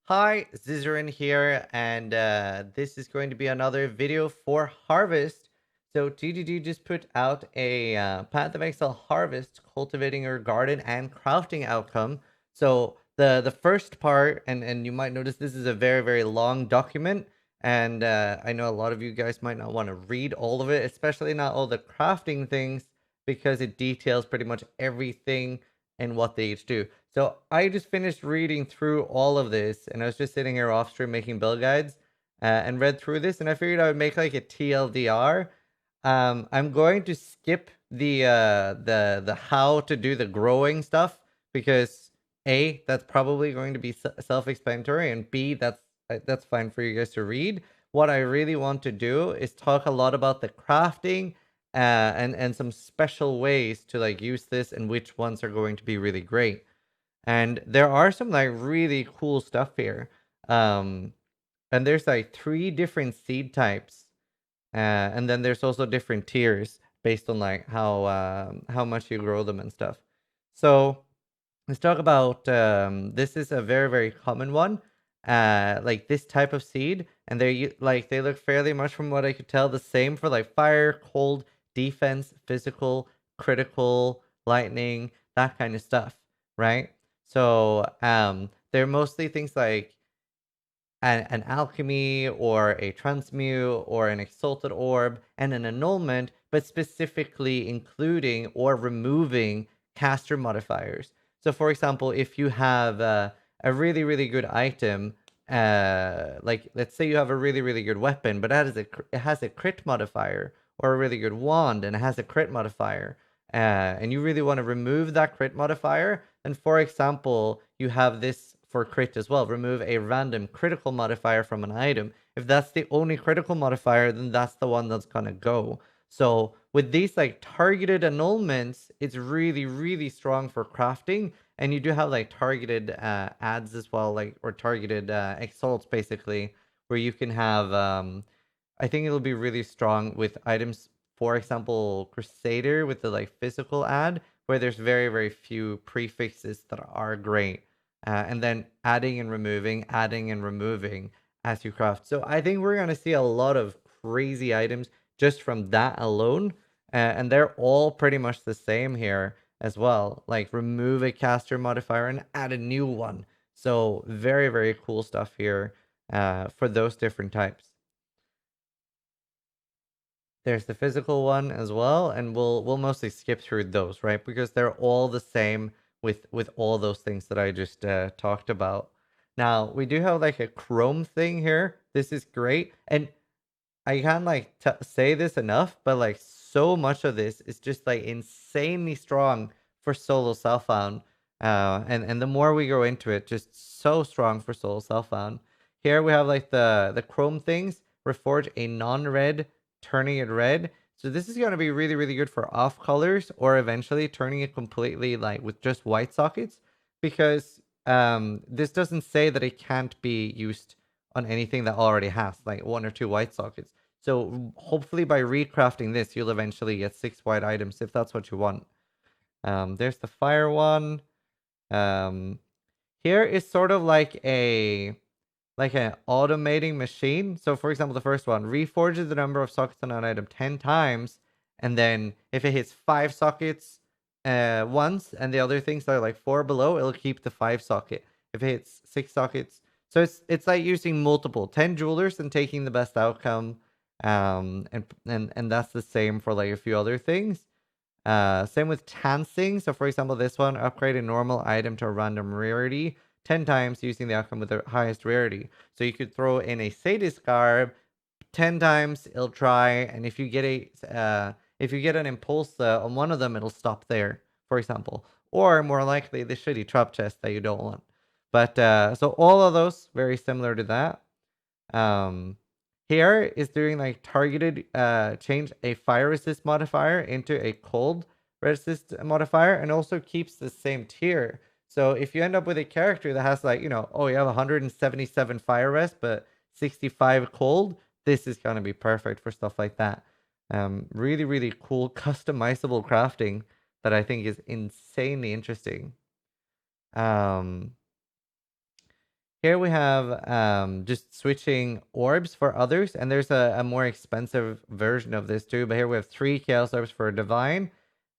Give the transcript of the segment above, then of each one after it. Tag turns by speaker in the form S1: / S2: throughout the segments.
S1: Hi, Zizaran here, and this is going to be another video for Harvest. So GGG just put out a Path of Exile Harvest, cultivating your garden and crafting outcome. So the first part, and you might notice this is a very long document, and I know a lot of you guys might not want to read all of it, especially not all the crafting things, because it details pretty much everything and what they each do. So I just finished reading through all of this, and I was just sitting here off stream making build guides, and read through this, and I figured I would make like a TLDR. I'm going to skip the how to do the growing stuff because A, that's probably going to be self-explanatory, and B, that's fine for you guys to read. What I really want to do is talk a lot about the crafting and some special ways to like use this and which ones are going to be really great. And there are some like really cool stuff here. Um, and there's like 3 different seed types, and then there's also different tiers based on like how much you grow them and stuff. So let's talk about this is a very common one. Like this type of seed, and they look fairly much from what I could tell the same for like fire, cold, defense, physical, critical, lightning, that kind of stuff, right? So they're mostly things like an alchemy or a transmute or an exalted orb and an annulment, but specifically including or removing caster modifiers. So, for example, if you have a really good item, like let's say you have a really good weapon, but it has a crit modifier, or a really good wand and it has a crit modifier, and you really want to remove that crit modifier, and for example, you have this for crit as well. Remove a random critical modifier from an item. If that's the only critical modifier, then that's the one that's gonna go. So with these like targeted annulments, it's really strong for crafting. And you do have like targeted ads as well, like or targeted exalts basically, where you can have I think it'll be really strong with items, for example, Crusader with the like physical ad, where there's very few prefixes that are great. And then adding and removing as you craft. So I think we're going to see a lot of crazy items just from that alone. And they're all pretty much the same here as well. Like remove a caster modifier and add a new one. So very cool stuff here for those different types. There's the physical one as well, and we'll mostly skip through those, right? Because they're all the same with all those things that I just talked about. Now we do have like a Chrome thing here. This is great, and I can't like say this enough, but like so much of this is just like insanely strong for solo self-found. And the more we go into it, just so strong for solo self-found. Here we have like the chrome things. Reforge a non-red, turning it red. So this is gonna be really good for off colors, or eventually turning it completely like with just white sockets, because this doesn't say that it can't be used on anything that already has like 1 or 2 white sockets. So hopefully by recrafting this, you'll eventually get 6 white items if that's what you want. There's the fire one. Um, Here is sort of like an automating machine. So for example, the first one reforges the number of sockets on an item 10 times, and then if it hits 5 sockets once, and the other things are like 4 below, it'll keep the 5 socket. If it hits 6 sockets, so it's like using multiple 10 jewelers and taking the best outcome. And that's the same for like a few other things. Same with chancing. So for example, this one, upgrade a normal item to a random rarity 10 times using the outcome with the highest rarity. So you could throw in a Sadist Garb 10 times, it'll try, and if you get an impulse on one of them, it'll stop there, for example. Or more likely, the shitty trap chest that you don't want. But so all of those very similar to that. Um, Here is doing like targeted change a fire resist modifier into a cold resist modifier, and also keeps the same tier. So if you end up with a character that has like, oh, you have 177 fire rest but 65 cold, this is gonna be perfect for stuff like that. Really cool customizable crafting that I think is insanely interesting. Um Here we have just switching orbs for others, and there's a more expensive version of this too. But here we have 3 chaos orbs for divine.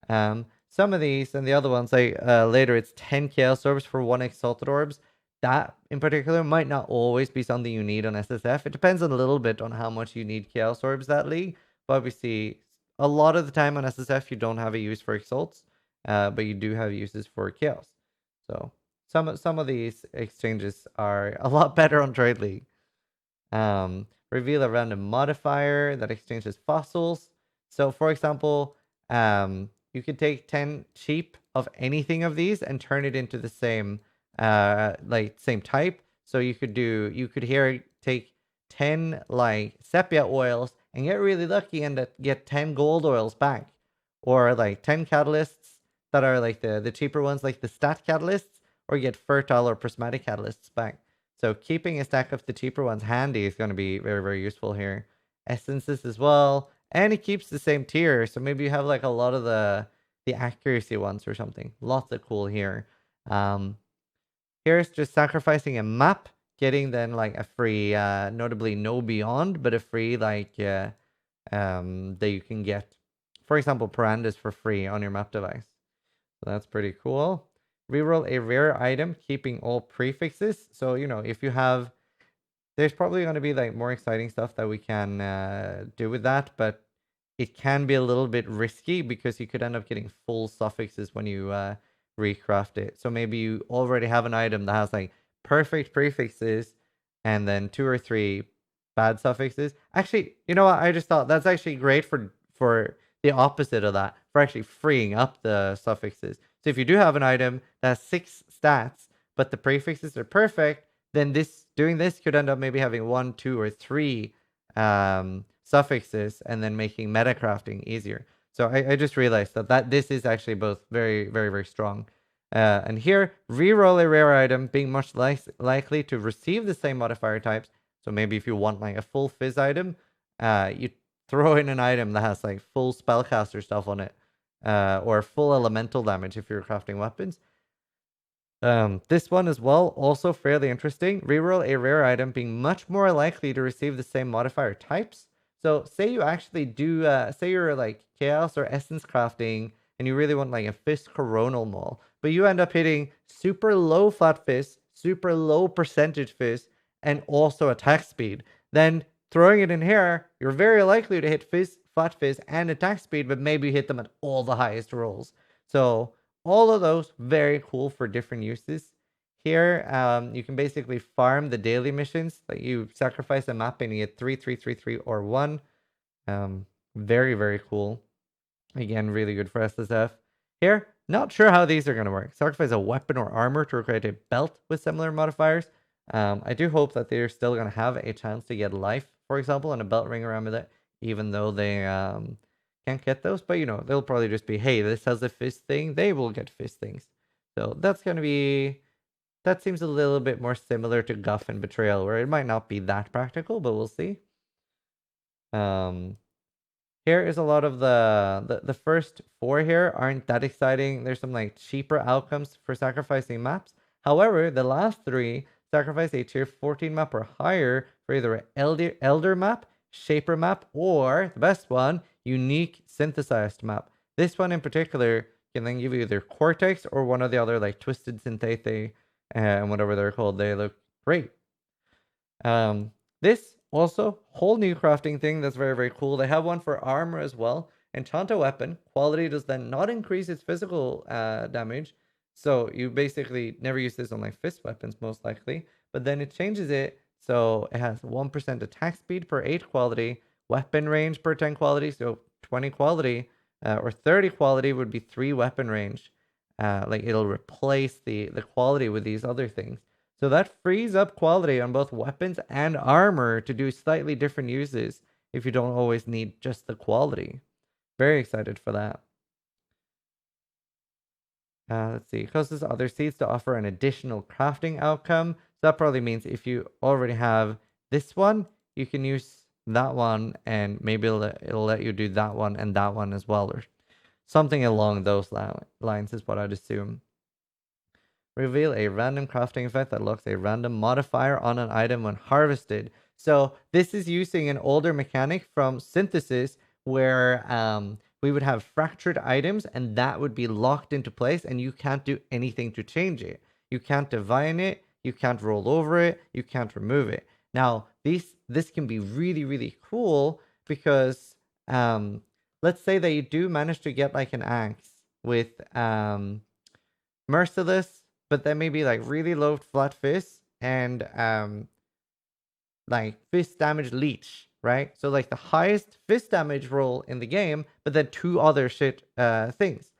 S1: Some of these and the other ones, like later, it's 10 chaos orbs for 1 exalted orbs. That in particular might not always be something you need on SSF. It depends a little bit on how much you need chaos orbs that league. But obviously, a lot of the time on SSF, you don't have a use for exalts, but you do have uses for chaos. So some of these exchanges are a lot better on Trade League. Reveal a random modifier that exchanges fossils. So for example, you could take 10 cheap of anything of these and turn it into the same same type. So you could here take 10 like sepia oils and get really lucky and get 10 gold oils back, or like 10 catalysts that are like the cheaper ones, like the stat catalysts, or get fertile or prismatic catalysts back. So keeping a stack of the cheaper ones handy is going to be very, very useful here. Essences as well. And it keeps the same tier. So maybe you have like a lot of the accuracy ones or something. Lots of cool here. Here's just sacrificing a map, getting then like a free, notably no beyond, but a free like that you can get. For example, Parandas for free on your map device. So that's pretty cool. Reroll a rare item, keeping all prefixes. So, if you have, there's probably going to be like more exciting stuff that we can do with that, but it can be a little bit risky because you could end up getting full suffixes when you recraft it. So maybe you already have an item that has like perfect prefixes and then 2 or 3 bad suffixes. Actually, you know what? I just thought that's actually great for the opposite of that, for actually freeing up the suffixes. So if you do have an item that has 6 stats, but the prefixes are perfect, then doing this could end up maybe having 1, 2, or 3 suffixes and then making metacrafting easier. So I just realized that this is actually both very, very, very strong. And here, reroll a rare item, being much less likely to receive the same modifier types. So maybe if you want like a full fizz item, you throw in an item that has like full spellcaster stuff on it, or full elemental damage if you're crafting weapons. This one as well, also fairly interesting. Reroll a rare item, being much more likely to receive the same modifier types. So say you actually do, say you're like chaos or essence crafting and you really want like a fist coronal maul, but you end up hitting super low flat fist, super low percentage fist, and also attack speed. Then throwing it in here, you're very likely to hit fist, flat fist, and attack speed, but maybe you hit them at all the highest rolls. So all of those very cool for different uses. Here, you can basically farm the daily missions. Like you sacrifice a map and you get 3, 3, 3, 3, or 1. Very, very cool. Again, really good for SSF. Here, not sure how these are going to work. Sacrifice a weapon or armor to create a belt with similar modifiers. I do hope that they're still going to have a chance to get life, for example, and a belt ring around with it, even though they can't get those. But, they'll probably just be, hey, this has a fist thing. They will get fist things. So that's going to be... That seems a little bit more similar to Guff and Betrayal, where it might not be that practical, but we'll see. Here is a lot of the first 4 here aren't that exciting. There's some like cheaper outcomes for sacrificing maps. However, the last 3 sacrifice a tier 14 map or higher for either an elder map, shaper map, or the best one, unique synthesized map. This one in particular can then give you either Cortex or one of the other like Twisted Synthete and whatever they're called. They look great. This also whole new crafting thing that's very, very cool. They have one for armor as well. Enchant a weapon. Quality does then not increase its physical damage. So you basically never use this on like fist weapons most likely. But then it changes it so it has 1% attack speed per 8 quality, weapon range per 10 quality, so 20 quality, or 30 quality would be 3 weapon range. Like it'll replace the quality with these other things. So that frees up quality on both weapons and armor to do slightly different uses if you don't always need just the quality. Very excited for that. Let's see. It causes other seeds to offer an additional crafting outcome. So that probably means if you already have this one, you can use that one and maybe it'll let you do that one and that one as well, or something along those lines is what I'd assume. reveal a random crafting effect that locks a random modifier on an item when harvested. So this is using an older mechanic from Synthesis where we would have fractured items and that would be locked into place and you can't do anything to change it. You can't divine it, you can't roll over it, you can't remove it. Now, this can be really, really cool because let's say that you do manage to get like an axe with Merciless, but then maybe like really low flat fist and like fist damage leech, right? So like the highest fist damage roll in the game, but then two other shit things.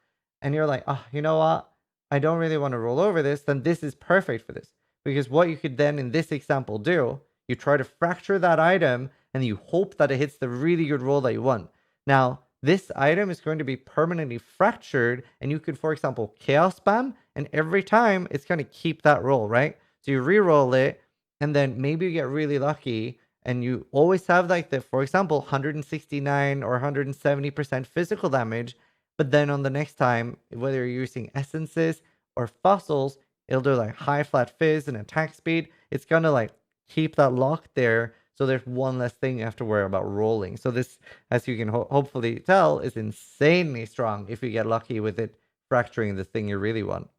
S1: And you're like, oh, you know what? I don't really want to roll over this. Then this is perfect for this. Because what you could then in this example do, you try to fracture that item and you hope that it hits the really good roll that you want. Now, this item is going to be permanently fractured and you could, for example, chaos spam and every time it's going to keep that roll, right? So you re-roll it and then maybe you get really lucky and you always have like the, for example, 169 or 170% physical damage. But then on the next time, whether you're using essences or fossils, it'll do like high flat fizz and attack speed. It's gonna like keep that lock there. So there's one less thing you have to worry about rolling. So this, as you can hopefully tell, is insanely strong if you get lucky with it fracturing the thing you really want.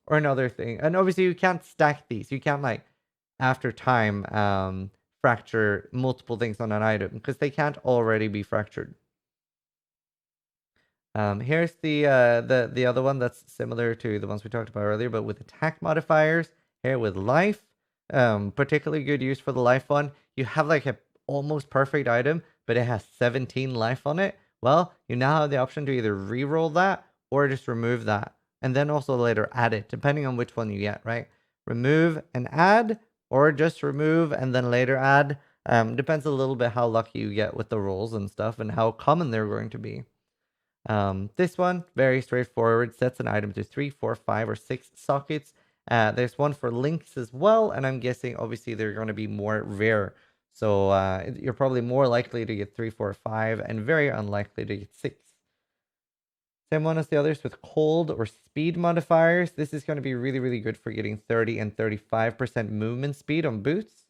S1: Or another thing. And obviously you can't stack these. You can't like after time fracture multiple things on an item because they can't already be fractured. Here's the other one that's similar to the ones we talked about earlier, but with attack modifiers. Here with life, particularly good use for the life one. You have like a almost perfect item, but it has 17 life on it. Well, you now have the option to either re-roll that or just remove that, and then also later add it, depending on which one you get. Right? Remove and add, or just remove and then later add. Depends a little bit how lucky you get with the rolls and stuff, and how common they're going to be. This one, very straightforward, sets an item to 3, 4, 5, or 6 sockets. There's one for links as well, and I'm guessing obviously they're going to be more rare. So you're probably more likely to get 3, 4, 5, and very unlikely to get 6. Same one as the others with cold or speed modifiers. This is going to be really, really good for getting 30 and 35% movement speed on boots.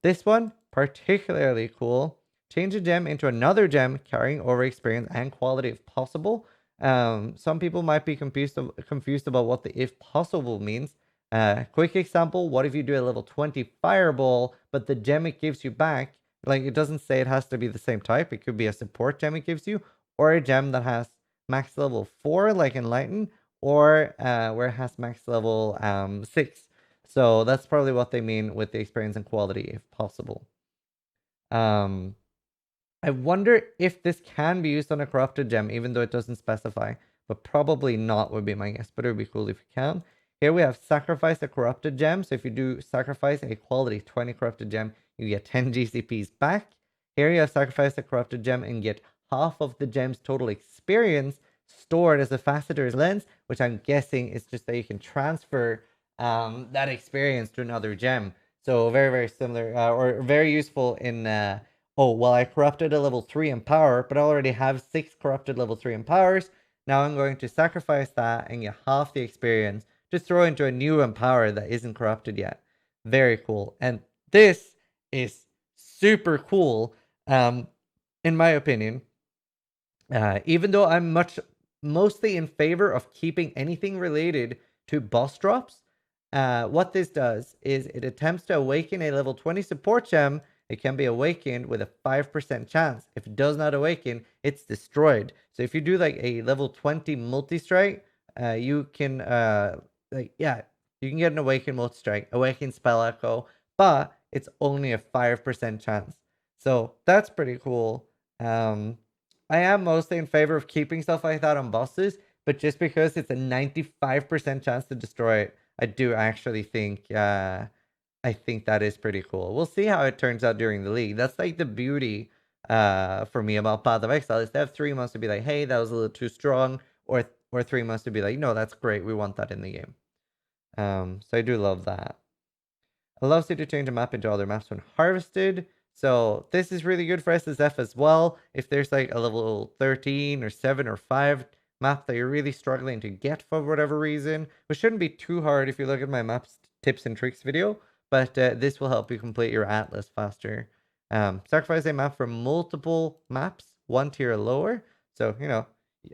S1: This one, particularly cool. Change a gem into another gem, carrying over experience and quality if possible. Some people might be confused about what the if possible means. Quick example, what if you do a level 20 fireball, but the gem it gives you back, like it doesn't say it has to be the same type. It could be a support gem it gives you, or a gem that has max level 4, like Enlighten, or where it has max level 6. So that's probably what they mean with the experience and quality if possible. I wonder if this can be used on a corrupted gem, even though it doesn't specify, but probably not would be my guess, but it would be cool if you can. Here we have sacrifice a corrupted gem. So if you do sacrifice a quality 20 corrupted gem, you get 10 GCPs back. Here you have sacrifice a corrupted gem and get half of the gem's total experience stored as a faceter's lens, which I'm guessing is just that you can transfer that experience to another gem. So very, very similar or very useful in oh, well, I corrupted a level 3 in power, but I already have 6 corrupted level 3 in powers. Now I'm going to sacrifice that and get half the experience to throw into a new empower that isn't corrupted yet. Very cool. And this is super cool, in my opinion. Even though I'm mostly in favor of keeping anything related to boss drops, what this does is it attempts to awaken a level 20 support gem. It can be awakened with a 5% chance. If it does not awaken, it's destroyed. So if you do like a level 20 multi-strike, you can you can get an awakened multi-strike, awakened spell echo, but it's only a 5% chance. So that's pretty cool. I am mostly in favor of keeping stuff like that on bosses, but just because it's a 95% chance to destroy it, I do actually think I think that is pretty cool. We'll see how it turns out during the league. That's like the beauty for me about Path of Exile is to have 3 months to be like, hey, that was a little too strong, or 3 months to be like, no, that's great. We want that in the game. So I do love that. Allows you to change a map into other maps when harvested. So this is really good for SSF as well. If there's like a level 13 or 7 or 5 map that you're really struggling to get for whatever reason, which shouldn't be too hard if you look at my maps tips and tricks video, but this will help you complete your atlas faster. Sacrifice a map for multiple maps, one tier lower. So, you know,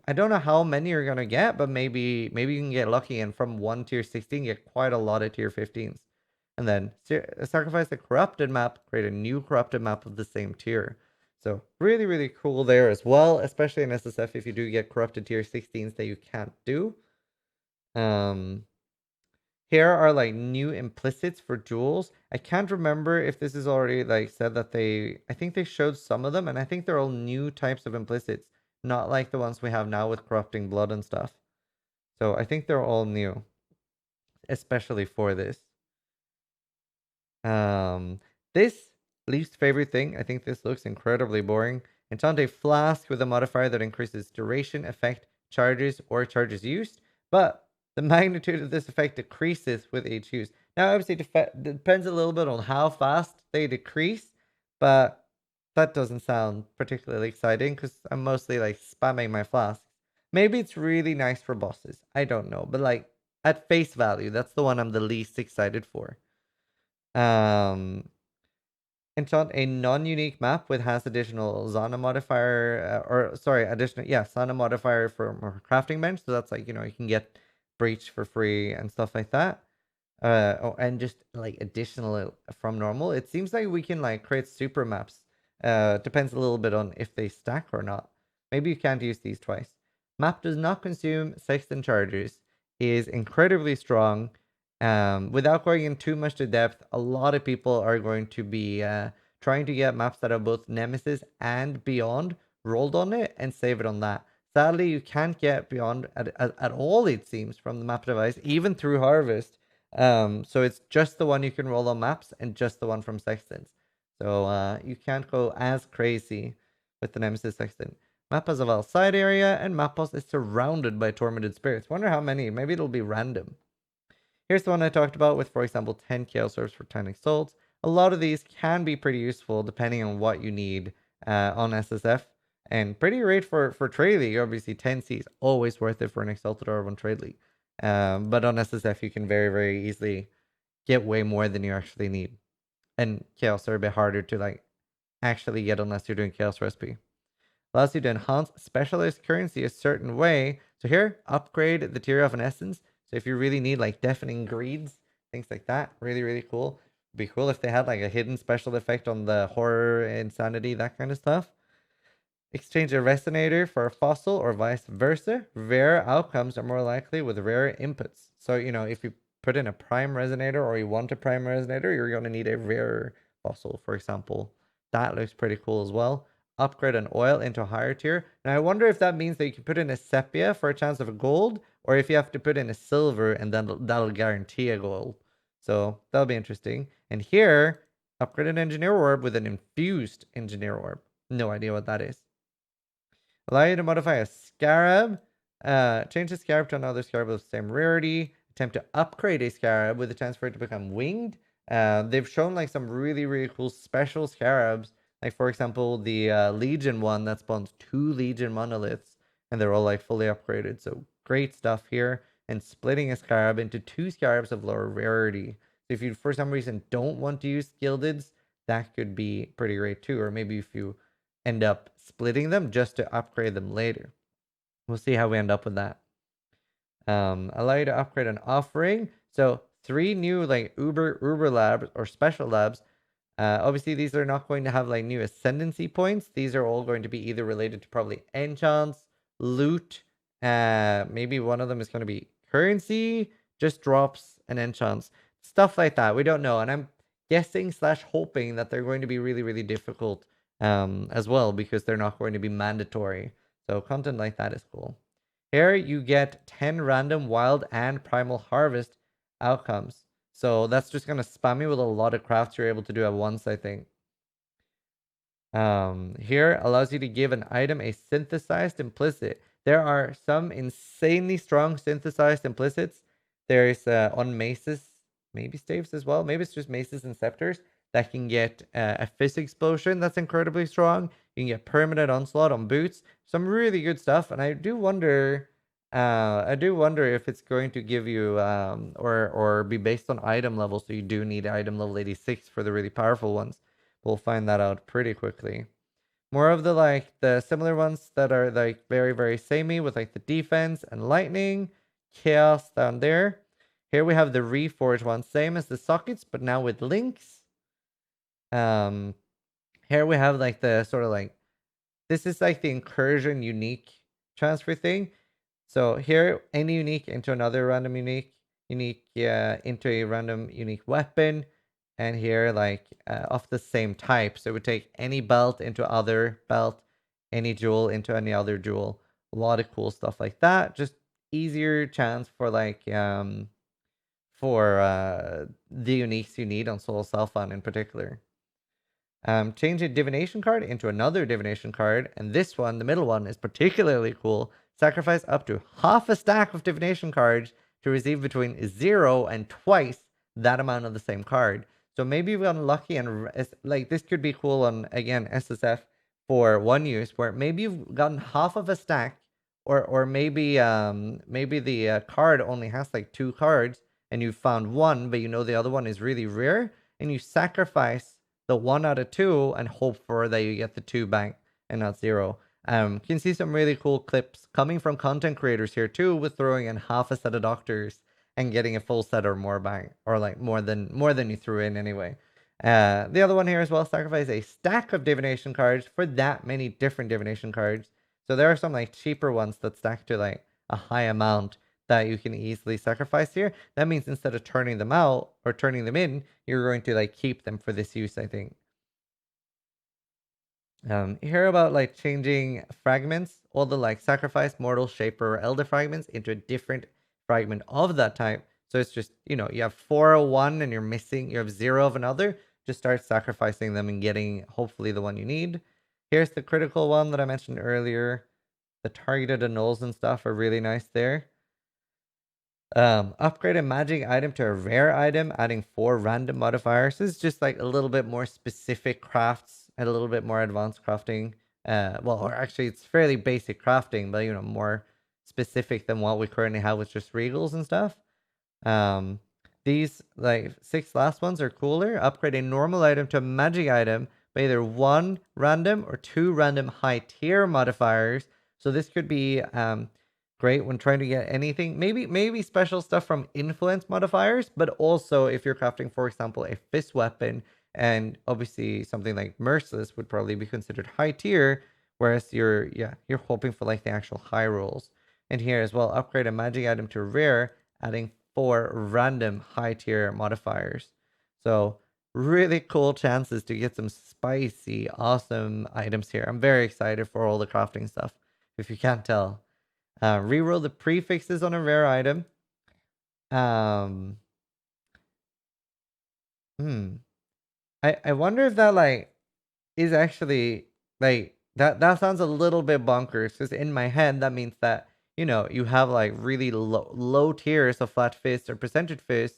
S1: I don't know how many you're gonna get, but maybe you can get lucky and from one tier 16 get quite a lot of tier 15s. And then sacrifice the corrupted map, create a new corrupted map of the same tier. So really, really cool there as well, especially in SSF if you do get corrupted tier 16s that you can't do. Here are like new implicits for jewels. I can't remember if this is already like said that I think they showed some of them, and I think they're all new types of implicits, not like the ones we have now with corrupting blood and stuff. So I think they're all new, especially for this. This least favorite thing, I think this looks incredibly boring. Enchant a flask with a modifier that increases duration, effect, charges, or charges used, but the magnitude of this effect decreases with each use. Now, obviously, depends a little bit on how fast they decrease, but that doesn't sound particularly exciting because I'm mostly like spamming my flasks. Maybe it's really nice for bosses. I don't know, but like at face value, that's the one I'm the least excited for. Enchant a non-unique map with has additional Zana modifier, Zana modifier for crafting bench. So that's like, you know, you can get breach for free and stuff like that. And just like additional from normal. It seems like we can like create super maps. Depends a little bit on if they stack or not. Maybe you can't use these twice. Map does not consume sexton charges. Is incredibly strong. Without going in too much to depth, a lot of people are going to be trying to get maps that have both Nemesis and Beyond rolled on it and save it on that. Sadly, you can't get Beyond at all, it seems, from the map device, even through Harvest. So it's just the one you can roll on maps and just the one from Sextons. So you can't go as crazy with the Nemesis Sexton. Map has a Val side area, and Mapos is surrounded by tormented spirits. Wonder how many. Maybe it'll be random. Here's the one I talked about with, for example, 10 Chaos Orbs for 10 Exalts. A lot of these can be pretty useful depending on what you need on SSF. And pretty great for Trade League. Obviously, 10C is always worth it for an Exalted Orb on Trade League. But on SSF, you can very, very easily get way more than you actually need. And Chaos are a bit harder to like actually get unless you're doing Chaos Recipe. Allows you to enhance specialized currency a certain way. So here, upgrade the tier of an essence. So if you really need like deafening greeds, things like that, really, really cool. It'd be cool if they had like a hidden special effect on the horror, insanity, that kind of stuff. Exchange a resonator for a fossil or vice versa. Rare outcomes are more likely with rare inputs. So, you know, if you put in a prime resonator or you want a prime resonator, you're going to need a rare fossil, for example. That looks pretty cool as well. Upgrade an oil into a higher tier. Now, I wonder if that means that you can put in a sepia for a chance of a gold, or if you have to put in a silver and then that'll guarantee a gold. So that'll be interesting. And here, upgrade an engineer orb with an infused engineer orb. No idea what that is. Allow you to modify a scarab. Change the scarab to another scarab of the same rarity. Attempt to upgrade a scarab with a chance for it to become winged. They've shown like some really, really cool special scarabs. Like, for example, the Legion one that spawns 2 Legion monoliths, and they're all like fully upgraded. So great stuff here. And splitting a scarab into 2 scarabs of lower rarity. So if you, for some reason, don't want to use gildeds, that could be pretty great too. Or maybe if you end up splitting them just to upgrade them later. We'll see how we end up with that. Allow you to upgrade an offering. So 3 new like Uber labs or special labs. Obviously, these are not going to have like new ascendancy points. These are all going to be either related to probably enchants, loot. Maybe one of them is going to be currency, just drops and enchants, stuff like that. We don't know, and I'm guessing / hoping that they're going to be really, really difficult as well because they're not going to be mandatory. So content like that is cool. Here you get 10 random wild and primal harvest outcomes. So that's just going to spam you with a lot of crafts you're able to do at once, I think. Here allows you to give an item a synthesized implicit. There are some insanely strong synthesized implicits. There's on maces, maybe staves as well. Maybe it's just maces and scepters that can get a fist explosion that's incredibly strong. You can get permanent onslaught on boots. Some really good stuff. And I do wonder I do wonder if it's going to give you or be based on item level, so you do need item level 86 for the really powerful ones. We'll find that out pretty quickly. More of the the similar ones that are like very, very samey with like the defense and lightning, chaos down there. Here we have the reforge one, same as the sockets, but now with links. Here we have like the sort of like, this is like the incursion unique transfer thing. So here, any unique into another random unique, into a random unique weapon, and here like of the same type. So it would take any belt into other belt, any jewel into any other jewel. A lot of cool stuff like that. Just easier chance for the uniques you need on Soul Self-Fun in particular. Change a divination card into another divination card, and this one, the middle one, is particularly cool. Sacrifice up to half a stack of divination cards to receive between 0 and twice that amount of the same card. So maybe you've gotten lucky, and like this could be cool on, again, SSF for one use, where maybe you've gotten half of a stack, or maybe the card only has like 2 cards, and you found one, but you know the other one is really rare, and you sacrifice the 1 out of 2 and hope for that you get the 2 back and not 0. You can see some really cool clips coming from content creators here too, with throwing in half a set of doctors and getting a full set or more back, or like more than you threw in anyway. The other one here as well, sacrifice a stack of divination cards for that many different divination cards. So there are some like cheaper ones that stack to like a high amount that you can easily sacrifice here. That means instead of turning them out or turning them in, you're going to like keep them for this use, I think. You hear about like changing fragments, all the like sacrifice, mortal, shaper, or elder fragments into a different fragment of that type. So it's just, you have 401 and you have 0 of another. Just start sacrificing them and getting hopefully the one you need. Here's the critical one that I mentioned earlier. The targeted annuls and stuff are really nice there. Upgrade a magic item to a rare item, adding 4 random modifiers. This is just like a little bit more specific crafts and a little bit more advanced crafting. Or actually it's fairly basic crafting, but more specific than what we currently have with just regals and stuff. These like 6 last ones are cooler. Upgrade a normal item to a magic item by either 1 random or 2 random high tier modifiers. So this could be great when trying to get anything, maybe special stuff from influence modifiers, but also if you're crafting, for example, a fist weapon, and obviously something like merciless would probably be considered high tier, whereas you're hoping for like the actual high rolls. And here as well, upgrade a magic item to rare, adding 4 random high tier modifiers. So really cool chances to get some spicy, awesome items here. I'm very excited for all the crafting stuff, if you can't tell. Reroll the prefixes on a rare item. I wonder if that like is actually like that sounds a little bit bonkers, because in my head that means that you have like really low tiers of flat fist or percentage fist,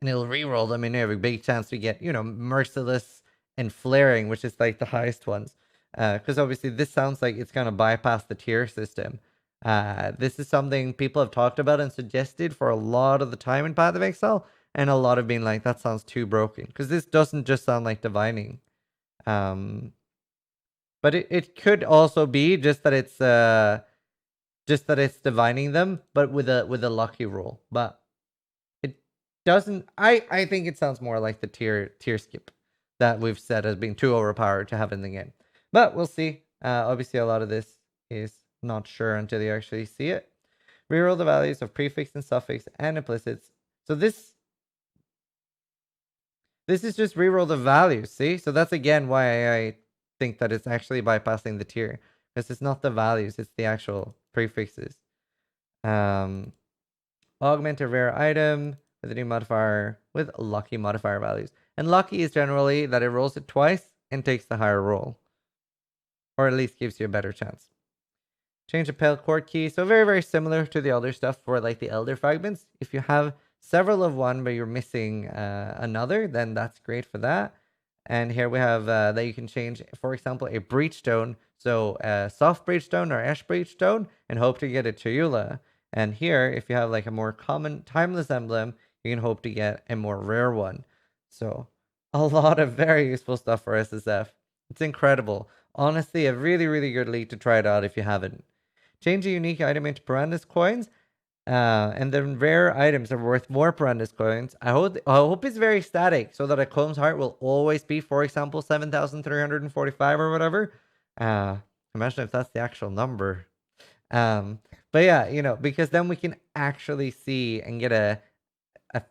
S1: and it'll reroll them, and you have a big chance to get merciless and flaring, which is like the highest ones. Because obviously this sounds like it's gonna bypass the tier system. This is something people have talked about and suggested for a lot of the time in Path of Exile, and a lot have been like, that sounds too broken, because this doesn't just sound like divining. But it could also be just that it's divining them, but with a lucky roll. But it doesn't. I think it sounds more like the tier skip that we've said as being too overpowered to have in the game. But we'll see. Obviously, a lot of this is not sure until you actually see it. Reroll the values of prefix and suffix and implicits. So this is just reroll the values. See, so that's again why I think that it's actually bypassing the tier, because it's not the values, it's the actual prefixes. Augment a rare item with a new modifier with lucky modifier values, and lucky is generally that it rolls it twice and takes the higher roll, or at least gives you a better chance. Change the pale chord key. So very, very similar to the other stuff for like the elder fragments. If you have several of one but you're missing another, then that's great for that. And here we have that you can change, for example, a breach stone. So soft breachstone or ash breachstone, and hope to get a Chayula. And here, if you have like a more common timeless emblem, you can hope to get a more rare one. So a lot of very useful stuff for SSF. It's incredible. Honestly, a really, really good league to try it out if you haven't. Change a unique item into Parandus coins. And then rare items are worth more Parandus coins. I hope it's very static so that a Comb's Heart will always be, for example, 7,345 or whatever. Imagine if that's the actual number. But yeah, because then we can actually see and get a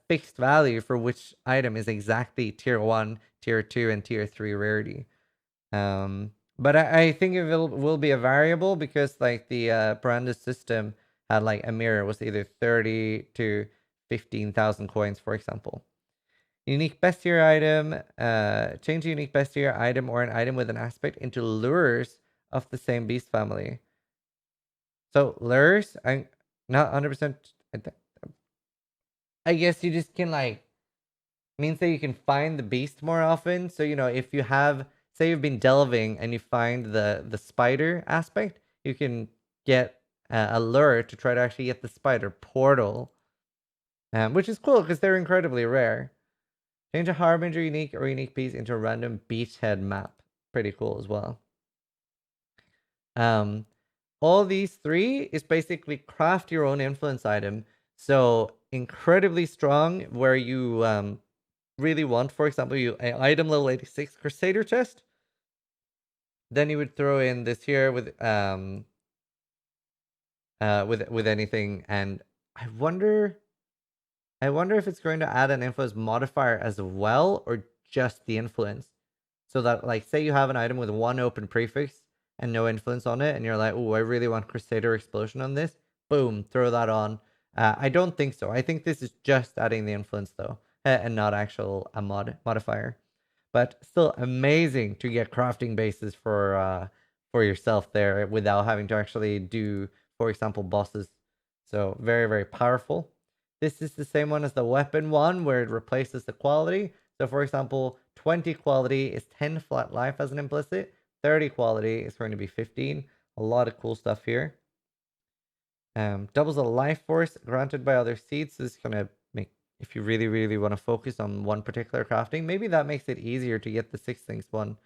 S1: fixed value for which item is exactly tier 1, tier 2, and tier 3 rarity. But I think it will be a variable because like the Parandus system had like a mirror was either 30 to 15,000 coins, for example. Unique bestiary item, change a unique bestiary item or an item with an aspect into lures of the same beast family. So lures, I'm not 100%. I guess you just can like means that you can find the beast more often. So if you have, say you've been delving and you find the spider aspect, you can get a lure to try to actually get the spider portal, which is cool because they're incredibly rare. Change a harbinger unique or unique piece into a random beachhead map. Pretty cool as well. All these three is basically craft your own influence item. So incredibly strong where you really want, for example, item level 86 Crusader chest. Then you would throw in this here with anything, and I wonder if it's going to add an influence modifier as well, or just the influence. So that, like, say you have an item with one open prefix and no influence on it, and you're like, oh, I really want Crusader Explosion on this. Boom, throw that on. I don't think so. I think this is just adding the influence though, and not actual a modifier. But still amazing to get crafting bases for yourself there without having to actually do, for example, bosses. So very, very powerful. This is the same one as the weapon one where it replaces the quality. So for example, 20 quality is 10 flat life as an implicit. 30 quality is going to be 15. A lot of cool stuff here. Doubles the life force granted by other seeds. This is going to make, if you really, really want to focus on one particular crafting, maybe that makes it easier to get the 6 things one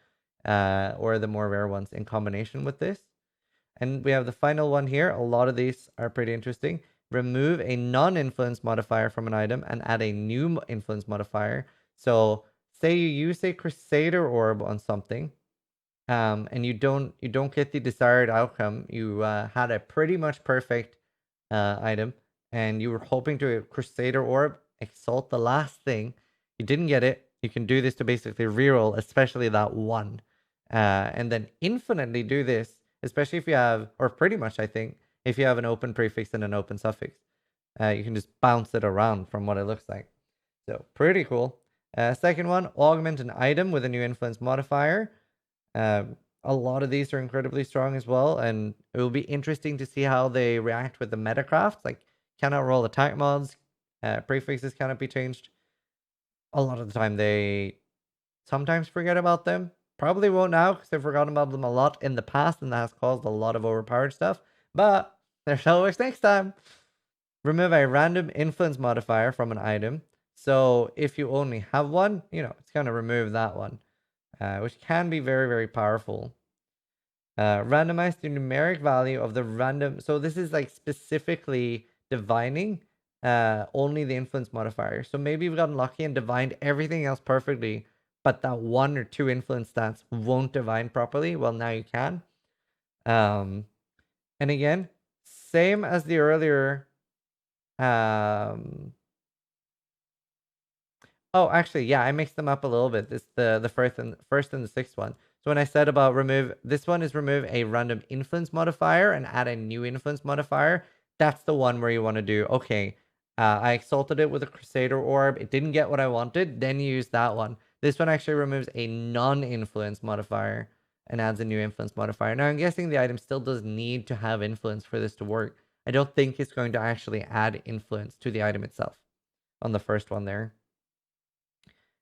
S1: or the more rare ones in combination with this. And we have the final one here. A lot of these are pretty interesting. Remove a non-influence modifier from an item and add a new influence modifier. So say you use a Crusader orb on something, and you don't get the desired outcome. You had a pretty much perfect item, and you were hoping to Crusader orb exalt the last thing. You didn't get it. You can do this to basically reroll, especially that one, and then infinitely do this, especially if you have, or pretty much I think, if you have an open prefix and an open suffix. You can just bounce it around from what it looks like. So pretty cool. Second one, augment an item with a new influence modifier. A lot of these are incredibly strong as well, and it will be interesting to see how they react with the metacrafts. Like, cannot roll attack mods, prefixes cannot be changed. A lot of the time, they sometimes forget about them. Probably won't now because they've forgotten about them a lot in the past, and that has caused a lot of overpowered stuff. But there's always next time. Remove a random influence modifier from an item. So if you only have one, it's going to remove that one, which can be very, very powerful. Randomize the numeric value of the random. So this is like specifically divining only the influence modifier. So maybe you've gotten lucky and divined everything else perfectly, but that 1 or 2 influence stats won't divine properly. Well, now you can. And again, same as the earlier. Oh, actually, yeah, I mixed them up a little bit. This the first and the sixth one. So when I said about remove, this one is remove a random influence modifier and add a new influence modifier. That's the one where you want to do, okay, I exalted it with a Crusader orb. It didn't get what I wanted. Then you use that one. This one actually removes a non-influence modifier and adds a new influence modifier. Now, I'm guessing the item still does need to have influence for this to work. I don't think it's going to actually add influence to the item itself on the first one there.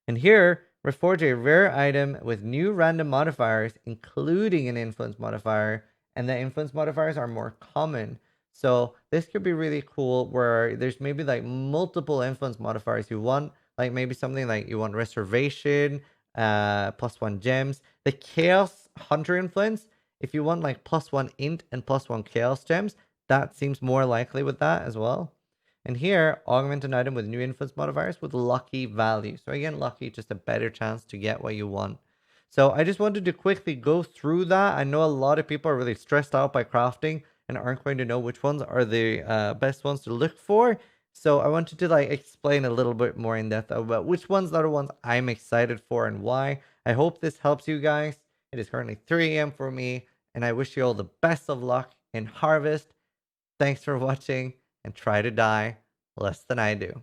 S1: And here, Reforge a rare item with new random modifiers, including an influence modifier, and the influence modifiers are more common. So this could be really cool where there's maybe like multiple influence modifiers you want, like maybe something like you want reservation, +1 gems. The Chaos Hunter influence, if you want like +1 int and +1 chaos gems, that seems more likely with that as well. And here, augment an item with new influence modifiers with lucky value. So again, lucky, just a better chance to get what you want. So I just wanted to quickly go through that. I know a lot of people are really stressed out by crafting and aren't going to know which ones are the best ones to look for. So I wanted to like explain a little bit more in depth about which ones are the ones I'm excited for and why. I hope this helps you guys. It is currently 3 a.m. for me, and I wish you all the best of luck in Harvest. Thanks for watching, and try to die less than I do.